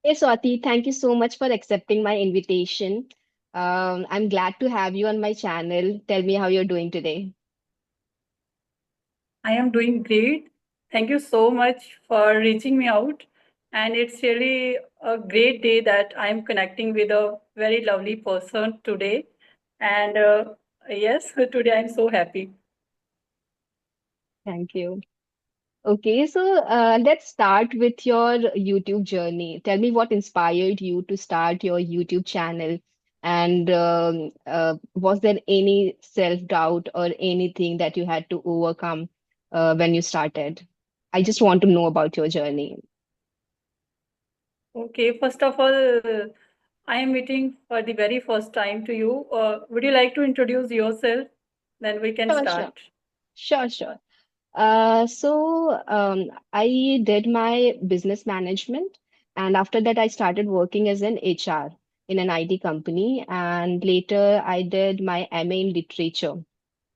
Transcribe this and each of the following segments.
Hey Swati, thank you so much for accepting my invitation. I'm glad to have you on my channel. Tell me how you're doing today. I am doing great. Thank you so much for reaching me out. And it's really a great day that I am connecting with a very lovely person today. And yes, today I'm so happy. Thank you. Okay, so let's start with your YouTube journey. Tell me what inspired you to start your YouTube channel, and was there any self-doubt or anything that you had to overcome when you started? I just want to know about your journey. Okay, first of all, I am meeting for the very first time to you. Would you like to introduce yourself? Then we can Sure, sure, start. sure, sure. I did my business management, and after that, I started working as an HR in an IT company, and later I did my MA in literature.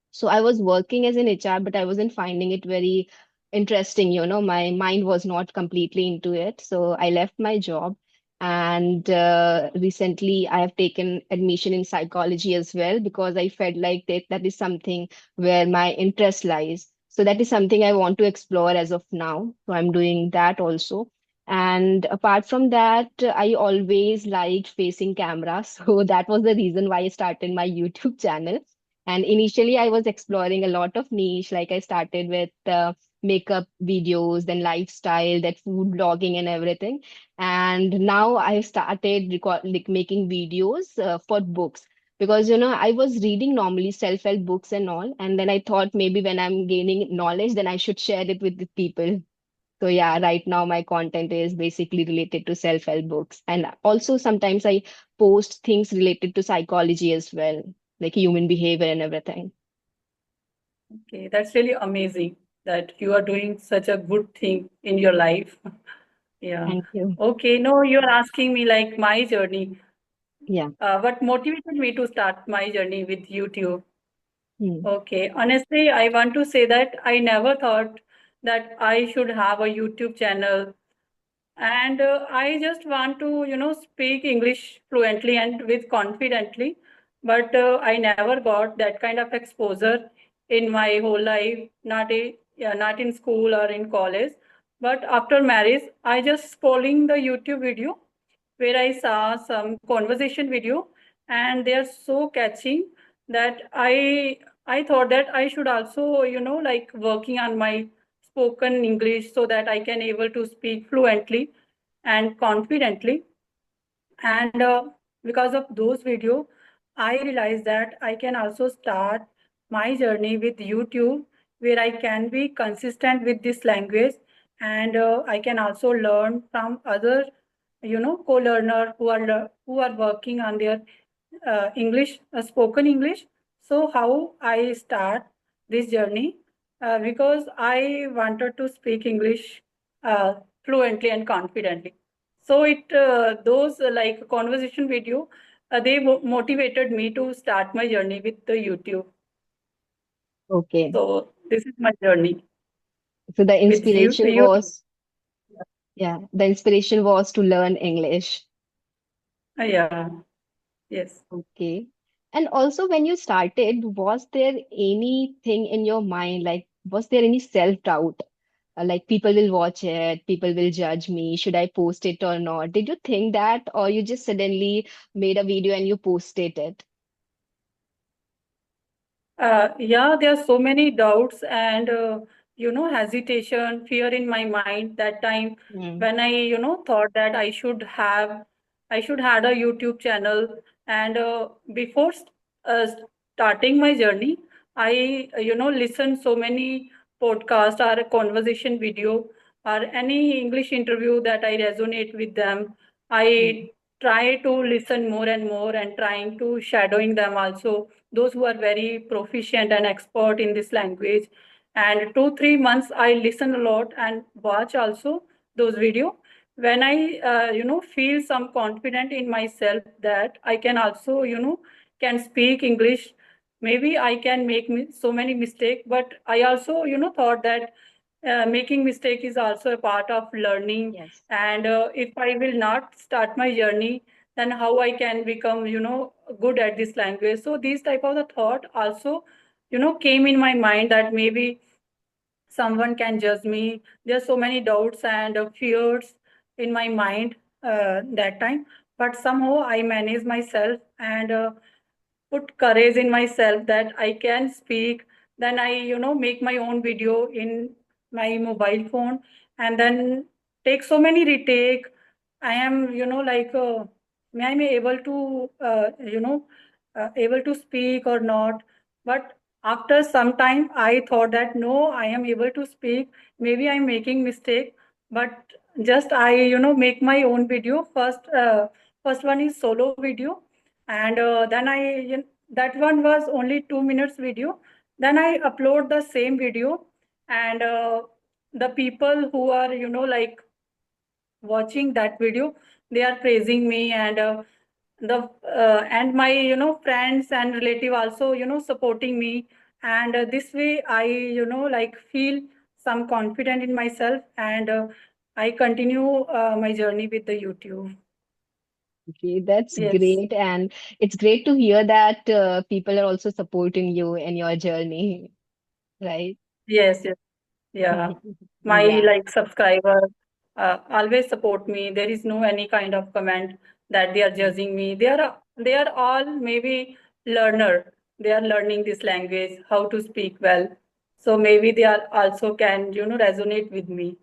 So I was working as an HR, but I wasn't finding it very interesting. My mind was not completely into it. So I left my job. And recently I have taken admission in psychology as well because I felt like that is something where my interest lies. So that is something I want to explore as of now. So I'm doing that also. And apart from that, I always liked facing camera. So that was the reason why I started my YouTube channel, and initially, I was exploring a lot of niche. Like I started with makeup videos, then lifestyle, that food blogging and everything. And now I've started like making videos for books because I was reading normally self-help books and all, and then I thought maybe when I'm gaining knowledge, then I should share it with the people. So yeah, right now my content is basically related to self-help books. And also sometimes I post things related to psychology as well, like human behavior and everything. Okay, that's really amazing that you are doing such a good thing in your life. Yeah. Thank you. Okay. No, you're asking me like my journey. Yeah. What motivated me to start my journey with YouTube? Hmm. Okay. Honestly, I want to say that I never thought that I should have a YouTube channel, and I just want to speak English fluently and with confidently, but I never got that kind of exposure in my whole life, not in school or in college. But after marriage, I just scrolling the YouTube video where I saw some conversation video, and they are so catching that I thought that I should also like working on my spoken English so that I can able to speak fluently and confidently. And because of those video, I realized that I can also start my journey with YouTube, where I can be consistent with this language, and I can also learn from other co-learner who are working on their English, spoken English. So how I start this journey, because I wanted to speak English uh, fluently and confidently. So it those like conversation video, they motivated me to start my journey with the YouTube. Okay. So this is my journey So the with you. inspiration YouTube. was, yeah, the inspiration was to learn English. Yeah. Yes. Okay. And also, when you started, was there anything in your mind, like, was there any self-doubt? Like, people will watch it, people will judge me, should I post it or not? Did you think that, or you just suddenly made a video and you posted it? Yeah, there are so many doubts and hesitation, fear in my mind that time Hmm. when I thought that I should had a YouTube channel. And before uh, starting my journey, I listened so many podcasts or a conversation video or any English interview that I resonate with them. Hmm. I try to listen more and more and trying to shadowing them also, those who are very proficient and expert in this language. And 2 3 months I listen a lot and watch also those video. When I feel some confident in myself that I can also can speak English, maybe I can make so many mistakes, but I also thought that making mistake is also a part of learning. Yes. And if I will not start my journey, then how I can become, good at this language? So these type of the thought also, came in my mind that maybe someone can judge me. There's so many doubts and fears in my mind that time, but somehow I manage myself and put courage in myself that I can speak. Then I, make my own video in my mobile phone, and then take so many retake. I am, like, am I able to, able to speak or not? But after some time, I thought that no, I am able to speak. Maybe I'm making mistake, but just I, make my own video first. First one is solo video, and then that one was only 2 minutes video. Then I upload the same video, and the people who are, like, watching that video, they are praising me, and the and my, friends and relative also, supporting me. And this way I, like, feel some confident in myself, and I continue my journey with the YouTube. Okay, that's Yes. great. And it's great to hear that people are also supporting you in your journey, right? Yes, yes. Yeah, my, Yeah, like, subscriber always support me. There is no any kind of comment that they are judging me. They are all maybe learner. They are learning this language, how to speak well. So maybe they are also can, resonate with me.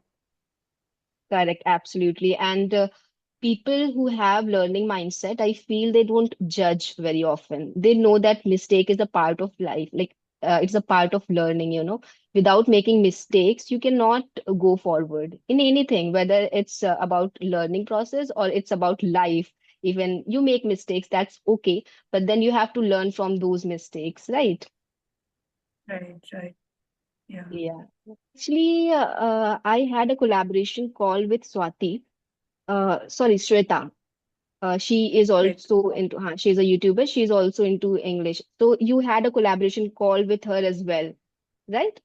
correct, absolutely. And people who have learning mindset, I feel they don't judge very often. They know that mistake is a part of life. Like it's a part of learning, you know. Without making mistakes, you cannot go forward in anything, whether it's about learning process or it's about life. Even you make mistakes, that's okay, but then you have to learn from those mistakes, right? Right, right. Yeah. Yeah. Actually, I had a collaboration call with Swati. Sorry, Shweta. She is Great. also into, she's a YouTuber. She's also into English. So you had a collaboration call with her as well, right?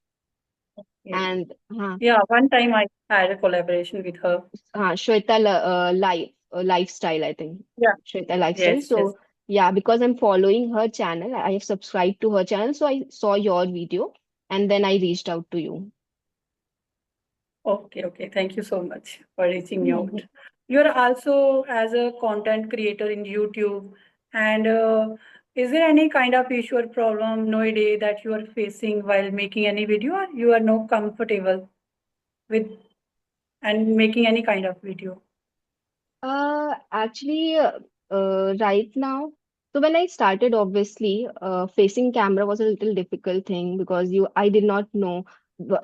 Yeah. And Yeah, one time I had a collaboration with her. Shweta Lifestyle, I think. Yeah. Shweta Lifestyle. Yes, yes. So yeah, because I'm following her channel, I have subscribed to her channel. So I saw your video and then I reached out to you. Okay, okay. Thank you so much for reaching me out. You're also as a content creator in YouTube, and is there any kind of issue or problem nowadays that you are facing while making any video, or you are not comfortable with and making any kind of video? Actually, right now, so when I started, obviously, facing camera was a little difficult thing because I did not know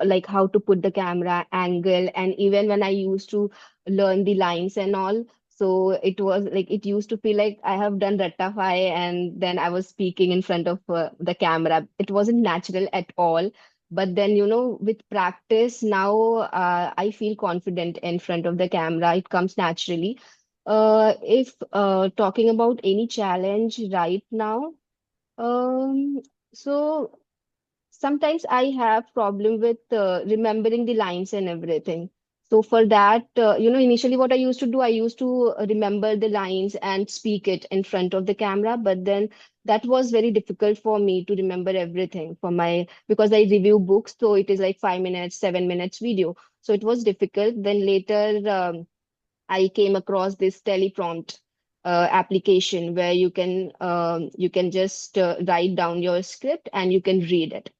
like how to put the camera angle, and even when I used to learn the lines and all, so it was like it used to feel like I have done ratify and then I was speaking in front of the camera. It wasn't natural at all. But then, with practice now, I feel confident in front of the camera. It comes naturally. If talking about any challenge right now, um, so sometimes I have problem with remembering the lines and everything. So for that, initially what I used to do, I used to remember the lines and speak it in front of the camera. But then that was very difficult for me to remember everything for because I review books, so it is like 5 minutes, 7 minutes video. So it was difficult. Then later, I came across this teleprompt application where you can just write down your script and you can read it.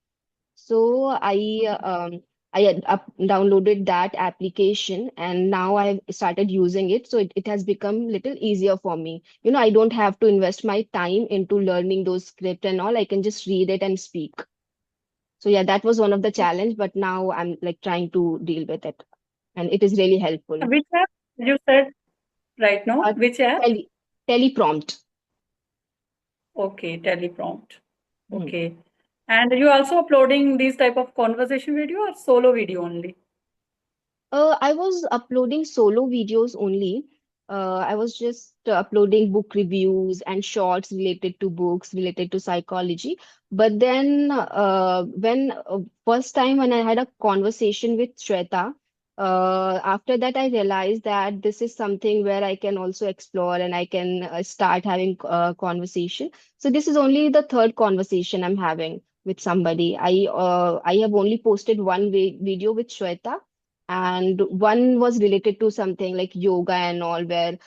So I had downloaded that application and now I've started using it. So it has become little easier for me. I don't have to invest my time into learning those script and all. I can just read it and speak. So yeah, that was one of the challenge, but now I'm like trying to deal with it, and it is really helpful. Which app you said right now? Uh, Which app? teleprompt. Okay, teleprompt. Hmm. Okay. And you also uploading these type of conversation video or solo video only? I was uploading solo videos only. I was just uploading book reviews and shorts related to books, related to psychology. But then, when first time when I had a conversation with Shweta, after that I realized that this is something where I can also explore and I can start having conversation. So this is only the third conversation I'm having with somebody. I have only posted one video with Shweta, and one was related to something like yoga and all, where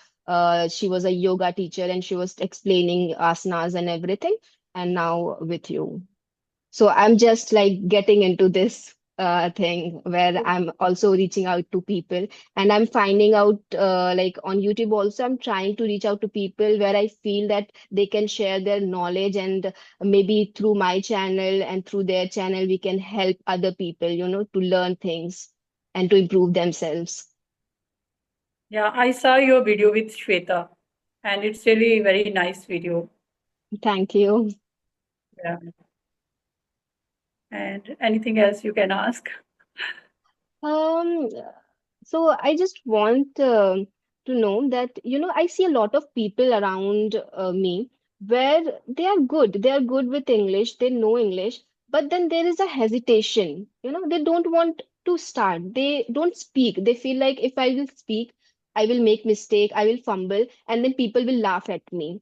she was a yoga teacher and she was explaining asanas and everything. And now with you. So I'm just like getting into this thing where I'm also reaching out to people, and I'm finding out like on YouTube also, I'm trying to reach out to people where I feel that they can share their knowledge, and maybe through my channel and through their channel, we can help other people, to learn things and to improve themselves. Yeah, I saw your video with Shweta, and it's really very nice video. Thank you. Yeah. And anything else you can ask? Um, so I just want to know that, I see a lot of people around me where they are good. They are good with English, they know English, but then there is a hesitation. They don't want to start. They don't speak. They feel like if I will speak, I will make mistake, I will fumble, and then people will laugh at me.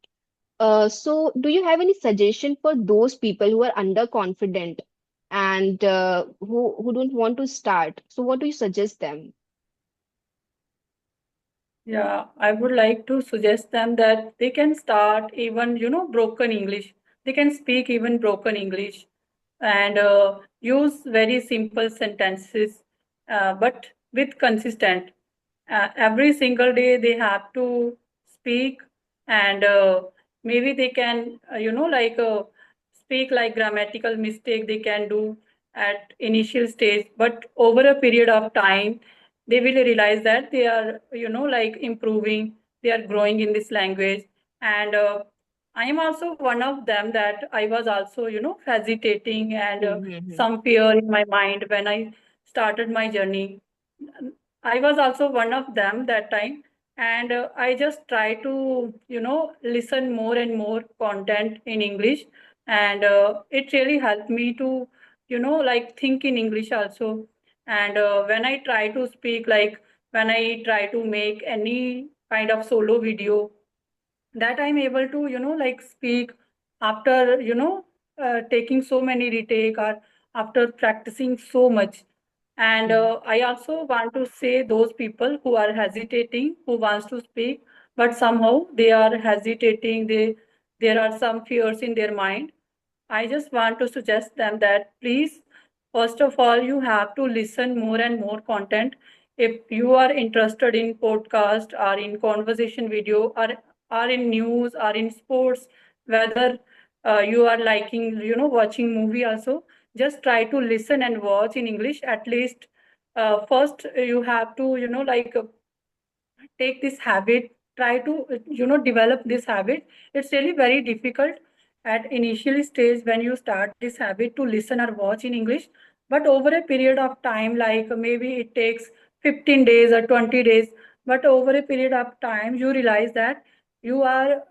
So, do you have any suggestion for those people who are underconfident and who don't want to start? So, what do you suggest them? Yeah, I would like to suggest them that they can start even, broken English. They can speak even broken English and use very simple sentences, but with consistent. Every single day they have to speak, and maybe they can, speak like grammatical mistake they can do at initial stage, but over a period of time they will realize that they are improving, they are growing in this language. And I am also one of them that I was also hesitating and Mm-hmm. some fear in my mind when I started my journey. I was also one of them that time, and I just try to listen more and more content in English, and it really helped me to think in English also. And when I try to speak, like when I try to make any kind of solo video, that I'm able to speak after taking so many retake or after practicing so much. And I also want to say those people who are hesitating, who wants to speak, but somehow they are hesitating, there are some fears in their mind. I just want to suggest them that please, first of all, you have to listen more and more content. If you are interested in podcast or in conversation video or in news or in sports, whether you are liking, watching movie also, just try to listen and watch in English at least. First, you have to, take this habit, try to develop this habit. It's really very difficult at initial stage when you start this habit to listen or watch in English, but over a period of time, like maybe it takes 15 days or 20 days, but over a period of time you realize that you are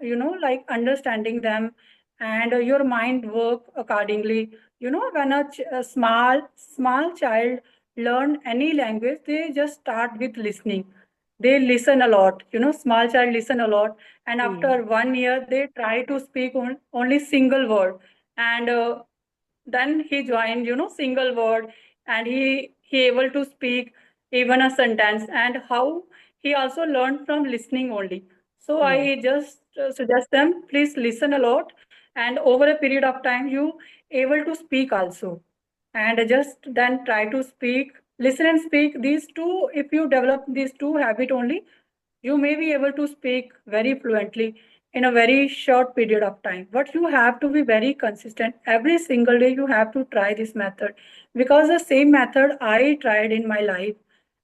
understanding them, and your mind work accordingly. When a small child learn any language, they just start with listening. They listen a lot, small child listen a lot, and Mm-hmm. after 1 year they try to speak only single word. And then he joined single word, and he able to speak even a sentence, and how he also learned from listening only. So Yes. I just suggest them, please listen a lot, and over a period of time you able to speak also. And just then try to speak, listen and speak, these two, if you develop these two habit only, you may be able to speak very fluently in a very short period of time. But you have to be very consistent. Every single day you have to try this method, because the same method I tried in my life.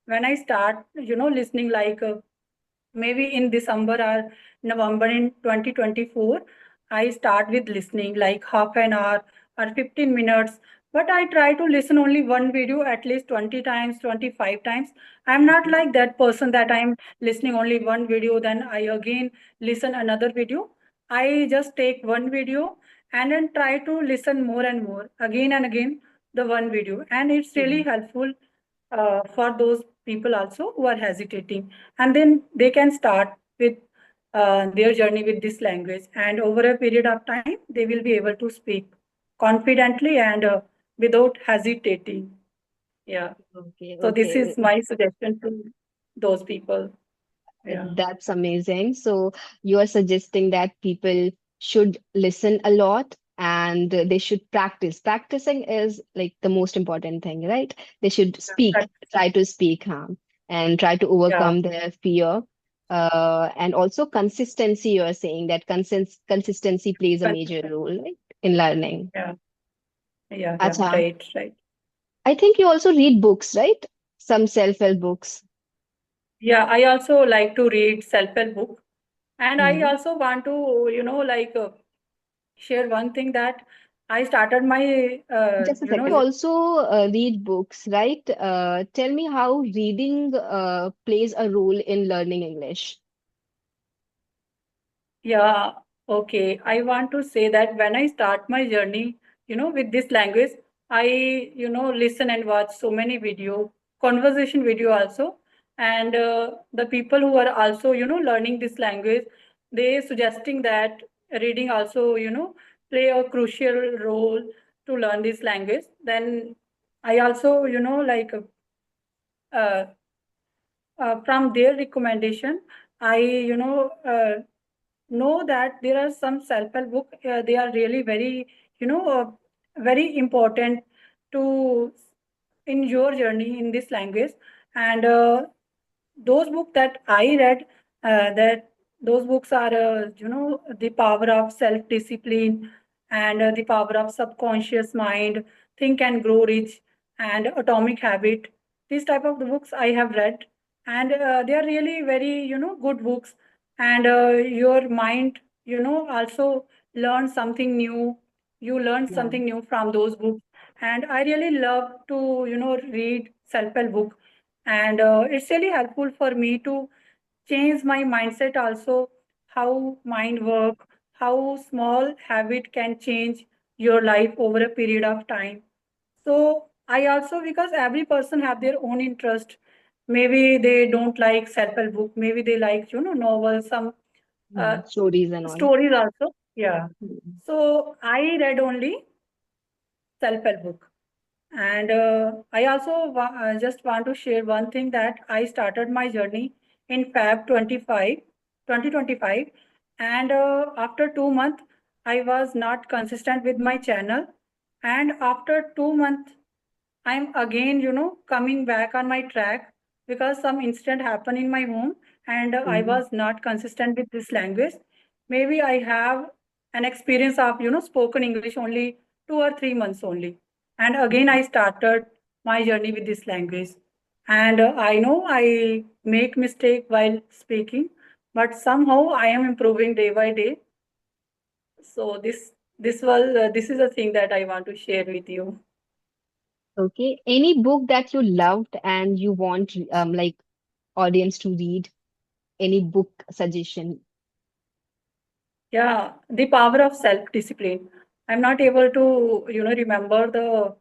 When I start listening, like maybe in December or November in 2024, I start with listening like half an hour or 15 minutes. but I try to listen only one video at least 20 times, 25 times. I'm not Okay. like that person that I'm listening only one video, then I again listen another video. I just take one video and then try to listen more and more, again and again, the one video. And it's really Mhm. helpful for those people also who are hesitating. And then they can start with their journey with this language. And over a period of time, they will be able to speak confidently and without hesitating. Yeah. Okay, So this okay. is my suggestion to those people. Yeah. That's amazing. So you are suggesting that people should listen a lot and they should practice. Practicing is like the most important thing, right? They should speak, Correct. try to speak, and try to Yeah. overcome their fear. And also consistency, you're saying that consistency plays a major Consistent. role, right, in learning. Yeah. Yeah. Yeah. Acha. Right. Right. I think you also read books, right? Some self-help books. Yeah. I also like to read self-help book, and I Hmm. also want to, share one thing that I started my, Just a second. You also read books, right? Tell me how reading plays a role in learning English. Yeah, okay. I want to say that when I start my journey, with this language, I, listen and watch so many video, conversation video also. And the people who are also, learning this language, they suggesting that reading also, play a crucial role to learn this language. Then I also, uh, from their recommendation, I, know that there are some self-help book. They are really very, very important to in your journey in this language. And those books that I read, that those books are, the power of self-discipline and the power of subconscious mind, Think and Grow Rich, and Atomic Habit. These type of the books I have read, and they are really very, good books. And your mind, also learn something new. You learn Yeah. something new from those books, and I really love to, read self-help book, and it's really helpful for me to change my mindset also, how mind work, how small habit can change your life over a period of time. So I also, because every person have their own interest, maybe they don't like self-help book, maybe they like, novels, some uh, Stories and all. stories also. Yeah. Mm. So I read only self-help book. And I also just want to share one thing, that I started my journey in Feb 25, 2025. And after 2 months, I was not consistent with my channel. And after 2 months, I'm again, coming back on my track, because some incident happened in my home, and I Mm. was not consistent with this language. Maybe I have an experience of, spoken English only 2 or 3 months only. And again, I started my journey with this language. And I know I make mistake while speaking, but somehow I am improving day by day. So this is a thing that I want to share with you. Okay. Any book that you loved and you want like audience to read? Any book suggestion? Yeah, the power of self-discipline. I'm not able to, remember the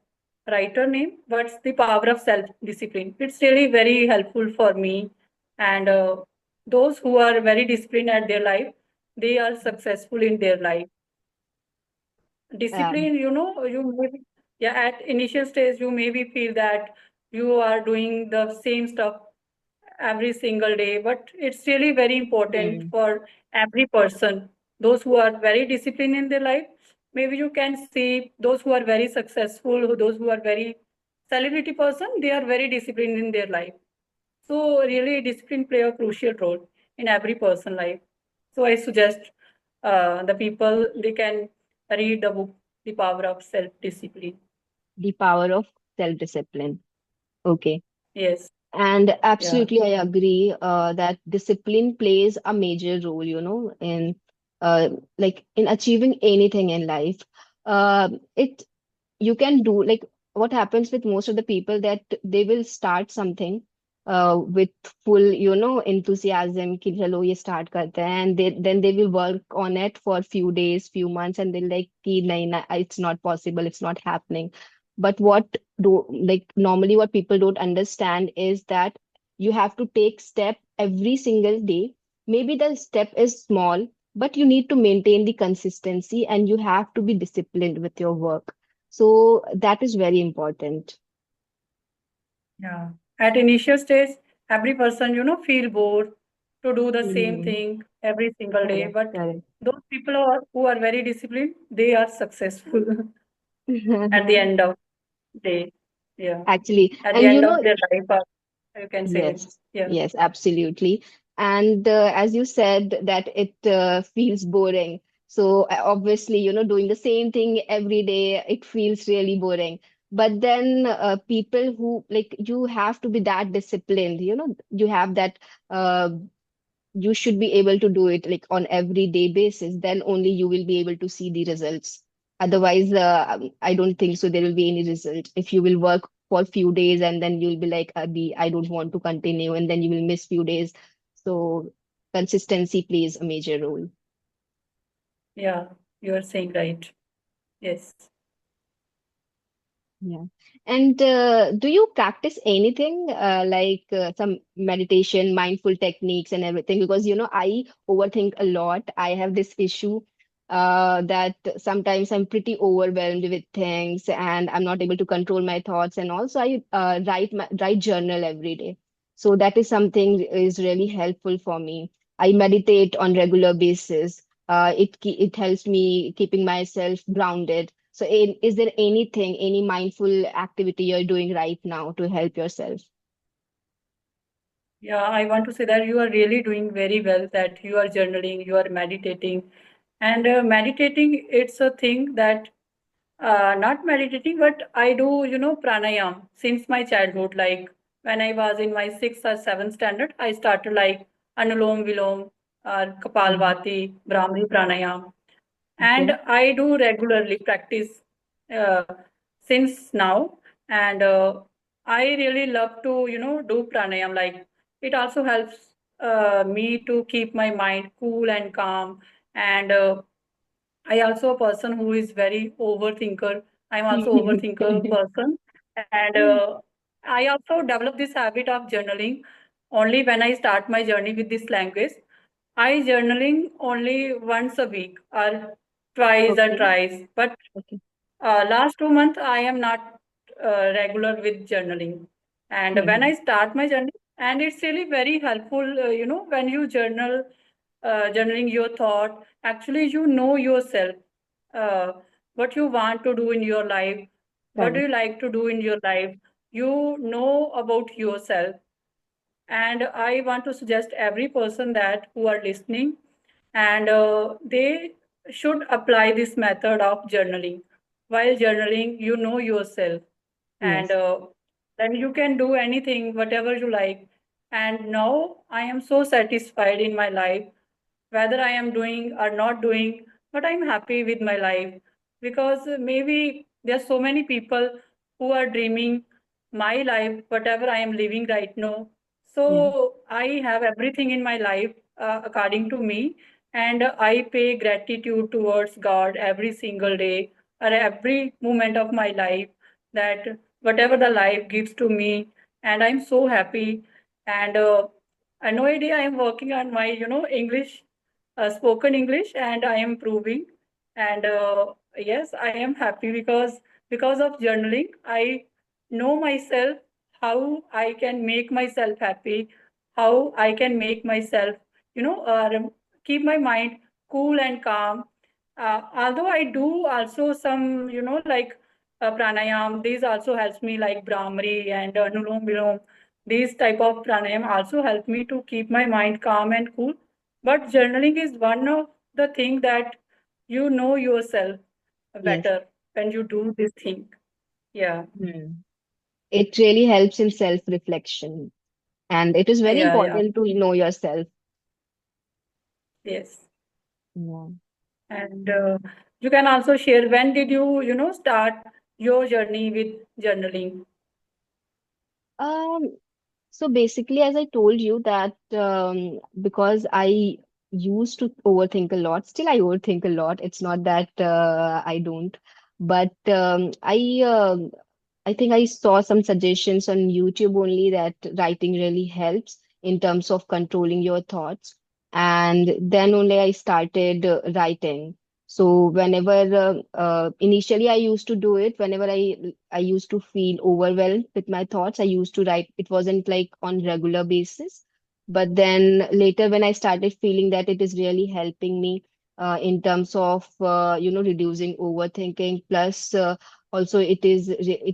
writer name, but it's the power of self-discipline. It's really very helpful for me. And those who are very disciplined at their life, they are successful in their life. Um, Discipline, yeah, at initial stage, you maybe feel that you are doing the same stuff every single day, but it's really very important mm, for every person. Those who are very disciplined in their life, maybe you can see those who are very successful, those who are very celebrity person, they are very disciplined in their life. So really, discipline play a crucial role in every person life. So I suggest the people, they can read the book, The Power of Self Discipline. the power of self-discipline. Okay. Yes, And yeah. absolutely, I agree that discipline plays a major role, in like in achieving anything in life. It you can do like what happens with most of the people that they will start something with full enthusiasm कि चलो ये start करते हैं, and then they will work on it for few days, few months, and they're like कि नहीं ना, it's not possible, it's not happening. But what do like normally what people don't understand is that you have to take step every single day. Maybe the step is small, but you need to maintain the consistency and you have to be disciplined with your work, so that is very important. Yeah. At initial stage, every person, feel bored to do the same Hmm. thing every single day. Correct, But correct. those people who are very disciplined, they are successful at the end of day. Yeah. Actually, At the and end of their life, you can say. yes, Yeah. yes, absolutely. And as you said that it feels boring. So obviously, doing the same thing every day, it feels really boring. But then people who like you have to be that disciplined, you have that uh, you should be able to do it like on everyday basis, then only you will be able to see the results. Otherwise I don't think so there will be any result if you will work for few days and then you'll be like Abhi, I don't want to continue, and then you will miss few days. So consistency plays a major role. Yeah. You are saying right. Yes. Yeah. And do you practice anything like some meditation, mindful techniques, and everything? Because, I overthink a lot. I have this issue that sometimes I'm pretty overwhelmed with things and I'm not able to control my thoughts. And also, I write journal every day. So that is something is really helpful for me. I meditate on regular basis. It helps me keeping myself grounded. So, is there anything, any mindful activity you're doing right now to help yourself? Yeah, I want to say that you are really doing very well, that you are journaling, you are meditating. And meditating, it's a thing that not meditating, but I do, pranayam since my childhood. Like when I was in my sixth or seventh standard, I started like Anulom Vilom, Mhm. Kapalbhati, Brahmi pranayam. And Okay. I do regularly practice uh, since now. And I really love to, do pranayam. Like it also helps me to keep my mind cool and calm. And I also a person who is very overthinker. I'm also overthinker person, and I also developed this habit of journaling only when I start my journey with this language. I journaling only once a week or twice or Okay. thrice, but Okay. last 2 months, I am not regular with journaling. And when I Mhm. start my journey, and it's really very helpful, when you journaling your thought, actually you know yourself, uh, what you want to do in your life, what do Correct. you like to do in your life. You know about yourself. And I want to suggest every person that who are listening, and they should apply this method of journaling. While journaling, you know yourself, and Yes. then you can do anything, whatever you like. And now I am so satisfied in my life, whether I am doing or not doing, but I'm happy with my life, because maybe there are so many people who are dreaming my life, whatever I am living right now. Yeah. So I have everything in my life according to me, and I pay gratitude towards God every single day or every moment of my life, that whatever the life gives to me, and I'm so happy. And nowadays I am working on my, English, spoken English, and I am improving. And yes, I am happy because of journaling, I know myself, how I can make myself happy, how I can make myself, keep my mind cool and calm. Although I do also some, like pranayam, these also helps me, like Brahmari and Nulom Vilom. These type of pranayam also help me to keep my mind calm and cool. But journaling is one of the thing that you know yourself Yes. better when you do this thing. Yeah, Hmm. It really helps in self-reflection, and it is very yeah, yeah. important to know yourself. Yes. Yeah. And you can also share when did you, start? your journey with journaling? Um, So basically, as I told you that because I used to overthink a lot, still I overthink a lot. It's not that I don't, but I think I saw some suggestions on YouTube only that writing really helps in terms of controlling your thoughts. And then only I started writing. So whenever initially I used to do it, whenever I used to feel overwhelmed with my thoughts, I used to write. It wasn't like on regular basis, but then later when I started feeling that it is really helping me in terms of reducing overthinking, plus also it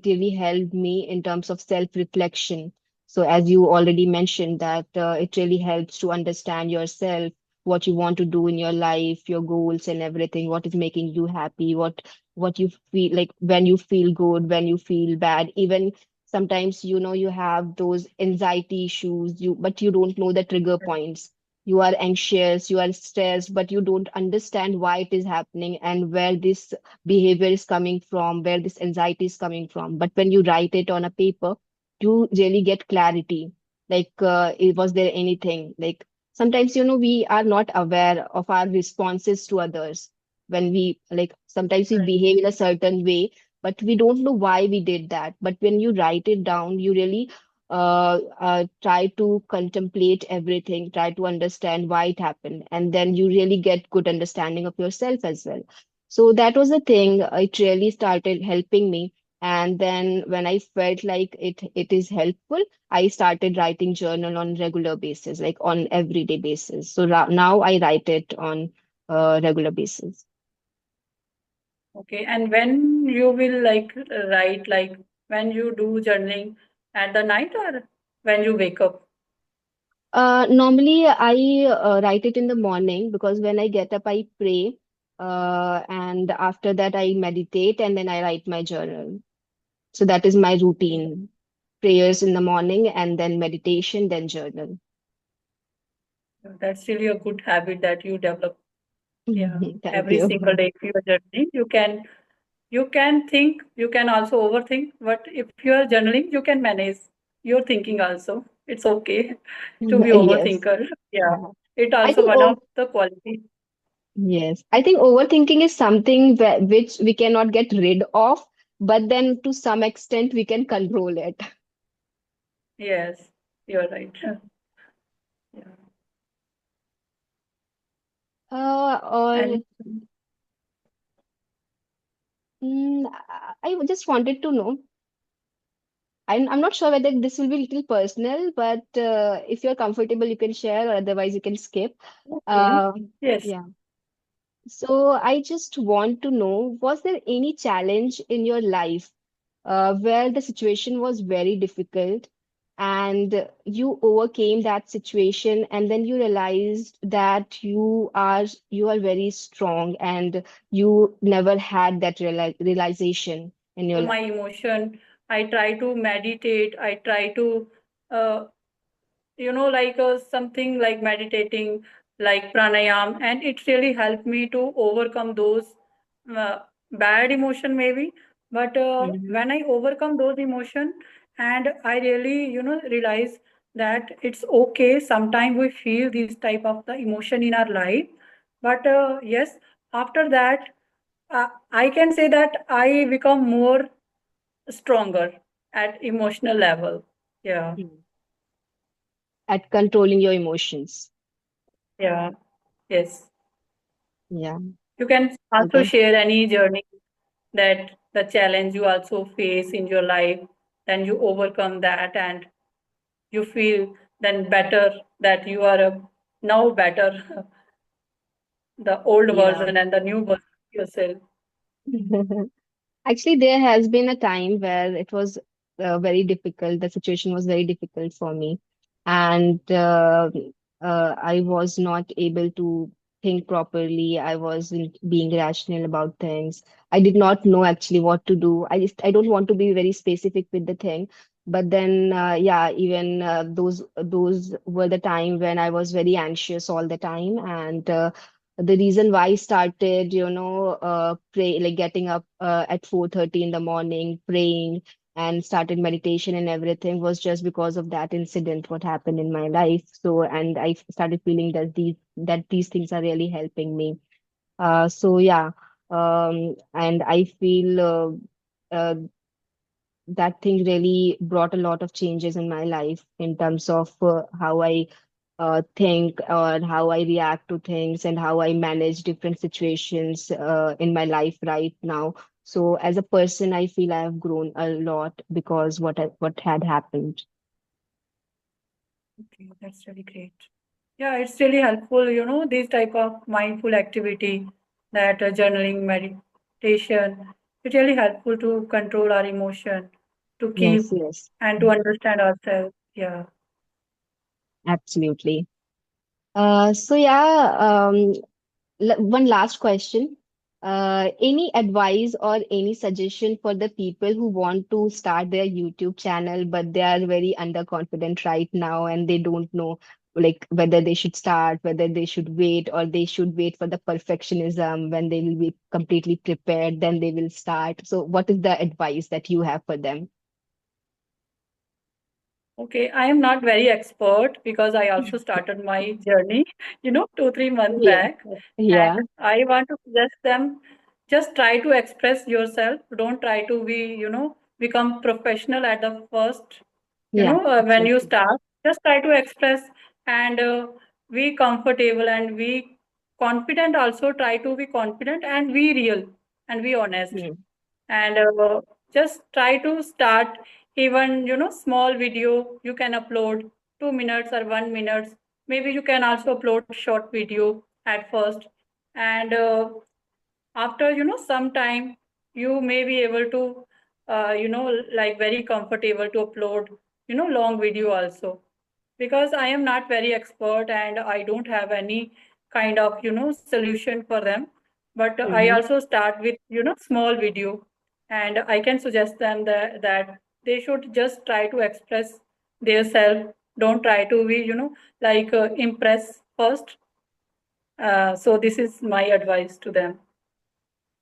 really helped me in terms of self-reflection. So as you already mentioned that it really helps to understand yourself, what you want to do in your life, your goals and everything, what is making you happy, what you feel like when you feel good, when you feel bad. Even sometimes you have those anxiety issues, but you don't know the trigger points. You are anxious, you are stressed, but you don't understand why it is happening and where this behavior is coming from, where this anxiety is coming from. But when you write it on a paper, you really get clarity. Like, was there anything? Like, sometimes, we are not aware of our responses to others. When we, like, sometimes we Right. behave in a certain way, but we don't know why we did that. But when you write it down, you really try to contemplate everything, try to understand why it happened, and then you really get good understanding of yourself as well. So that was the thing. It really started helping me. And then when I felt like it is helpful, I started writing journal on regular basis, like on everyday basis. So now I write it on regular basis. Okay. And when you will like write, like when you do journaling at the night or when you wake up? Normally I write it in the morning because when I get up, I pray. And after that, I meditate and then I write my journal. So that is my Okay. routine. Prayers in the morning and then meditation, then journal. That's really a good habit that you develop. Yeah. Thank Every single you. day, if you are journaling, you can think, you can also overthink, but if you are journaling, you can manage your thinking also. It's okay to be Yes. overthinker. Yeah. Uh, It I also think, one of the quality. yes, I think overthinking is something which we cannot get rid of, but then to some extent we can control it. Yes, you're right. Yeah. Or And I just wanted to know. I'm not sure whether this will be a little personal, but if you're comfortable, you can share, or otherwise you can skip. okay. Uh, Yes. yeah. So I just want to know, was there any challenge in your life where the situation was very difficult and you overcame that situation and then you realized that you are very strong and you never had that realization in your life? My emotion. I try to meditate. I try to, uh, like something like meditating, like pranayam, and it really helped me to overcome those uh, bad emotion maybe. But Hmm. when I overcome those emotion, and I really, realize that it's okay. Sometimes we feel this type of the emotion in our life, but yes, after that, I can say that I become more stronger at emotional level. Yeah, At controlling your emotions. yeah, yes. Yeah. You can So also that, share any journey that the challenge you also face in your life, then you overcome that and you feel then better that you are now better, the old yeah. version and the new version of yourself. Actually, there has been a time where it was very difficult. The situation was very difficult for me. And I was not able to think properly. I wasn't being rational about things. I did not know actually what to do. I don't want to be very specific with the thing. But then, yeah, even those were the time when I was very anxious all the time. And The reason why I started, pray like getting up at 4:30 in the morning, praying and started meditation and everything was just because of that incident, what happened in my life. So, and I started feeling that these things are really helping me. So yeah, and I feel that thing really brought a lot of changes in my life in terms of how I think or how I react to things and how I manage different situations in my life right now. So as a person, I feel I have grown a lot because what had happened. Okay, that's really great. Yeah, it's really helpful, this type of mindful activity, that journaling, meditation, it's really helpful to control our emotion, to Yes, keep yes, and to understand ourselves. Yeah. absolutely. So yeah, one last question. Any advice or any suggestion for the people who want to start their YouTube channel, but they are very underconfident right now and they don't know like whether they should start, whether they should wait, or they should wait for the perfectionism when they will be completely prepared, then they will start. So what is the advice that you have for them? Okay, I am not very expert because I also started my journey, 2, 3 months Yeah. back. And Yeah. I want to suggest them, just try to express yourself. Don't try to be, become professional at the first, Yeah, when you absolutely. start. Just try to express and be comfortable and be confident. Also, try to be confident and be real and be honest, Hmm. and just try to start. Even small video you can upload, 2 minutes or 1 minute. Maybe you can also upload short video at first, and after some time you may be able to like very comfortable to upload long video also, because I am not very expert and I don't have any kind of solution for them. But I Mm-hmm. also start with small video, and I can suggest them that they should just try to express their self. Don't try to be like impress first. So this is my advice to them.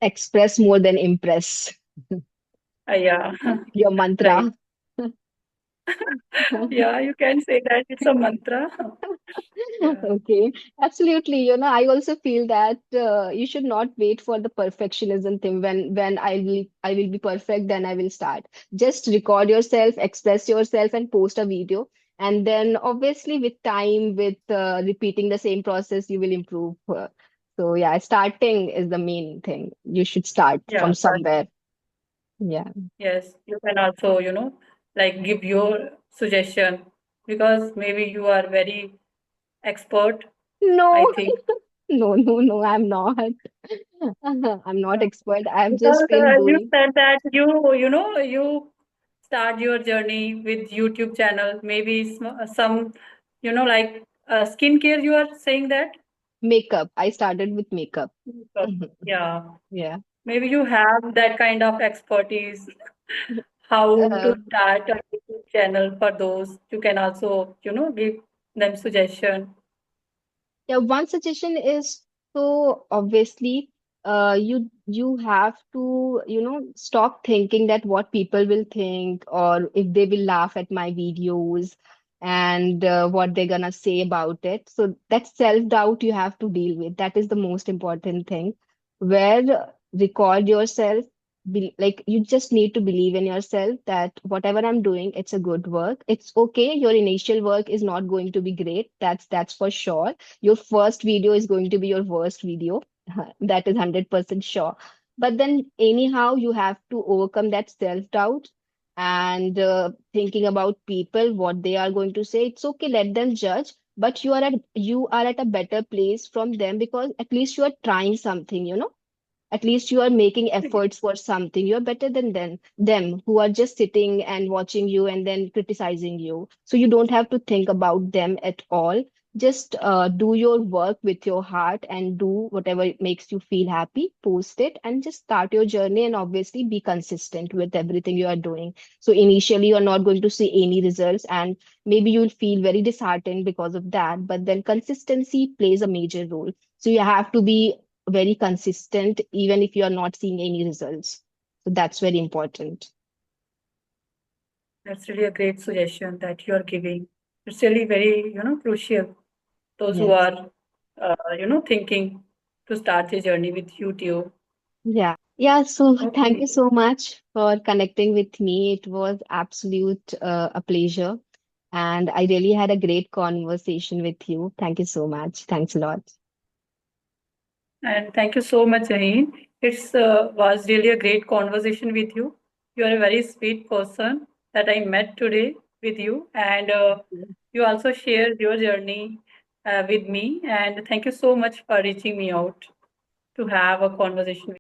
Express more than impress. Yeah, Your right. mantra. Yeah, you can say that it's a mantra. Yeah. Okay, absolutely. I also feel that you should not wait for the perfectionism thing. When I will be perfect, then I will start. Just record yourself, express yourself, and post a video. And then obviously with time, with repeating the same process, you will improve. So yeah, starting is the main thing. You should start Yeah, from somewhere. Yeah. yes, you can also, like give your suggestion, because maybe you are very expert, I No, think. no, no, no, I'm not. I'm not Yeah. expert. I've Because just been you doing said that you start your journey with YouTube channel, maybe some, like skincare, you are saying that? makeup. I started with makeup. Makeup. Yeah. Yeah. Maybe you have that kind of expertise, how to Uh, start a YouTube channel. For those, you can also, give them suggestion. Yeah, one suggestion is, so obviously, you have to, stop thinking that what people will think or if they will laugh at my videos and what they're gonna say about it. So that self-doubt you have to deal with. That is the most important thing. Where record yourself, like you just need to believe in yourself that whatever I'm doing, it's a good work. It's okay. Your initial work is not going to be great. That's for sure. Your first video is going to be your worst video. That is 100% sure. But then anyhow you have to overcome that self doubt and thinking about people, what they are going to say. It's okay, let them judge, but you are at a better place from them because at least you are trying something, at least you are making efforts for something. You're better than them who are just sitting and watching you and then criticizing you. So you don't have to think about them at all. Just do your work with your heart and do whatever makes you feel happy, post it and just start your journey, and obviously be consistent with everything you are doing. So initially you are not going to see any results and maybe you'll feel very disheartened because of that, but then consistency plays a major role. So you have to be very consistent, even if you are not seeing any results. So that's very important. That's really a great suggestion that you are giving. It's really very, crucial. Those who Yes. are, thinking to start their journey with YouTube. Yeah. Yeah. So thank Okay. you so much for connecting with me. It was absolute a pleasure. And I really had a great conversation with you. Thank you so much. Thanks a lot. And thank you so much, Zaheen. It's was really a great conversation with you. You are a very sweet person that I met today with you, and you also shared your journey with me. And thank you so much for reaching me out to have a conversation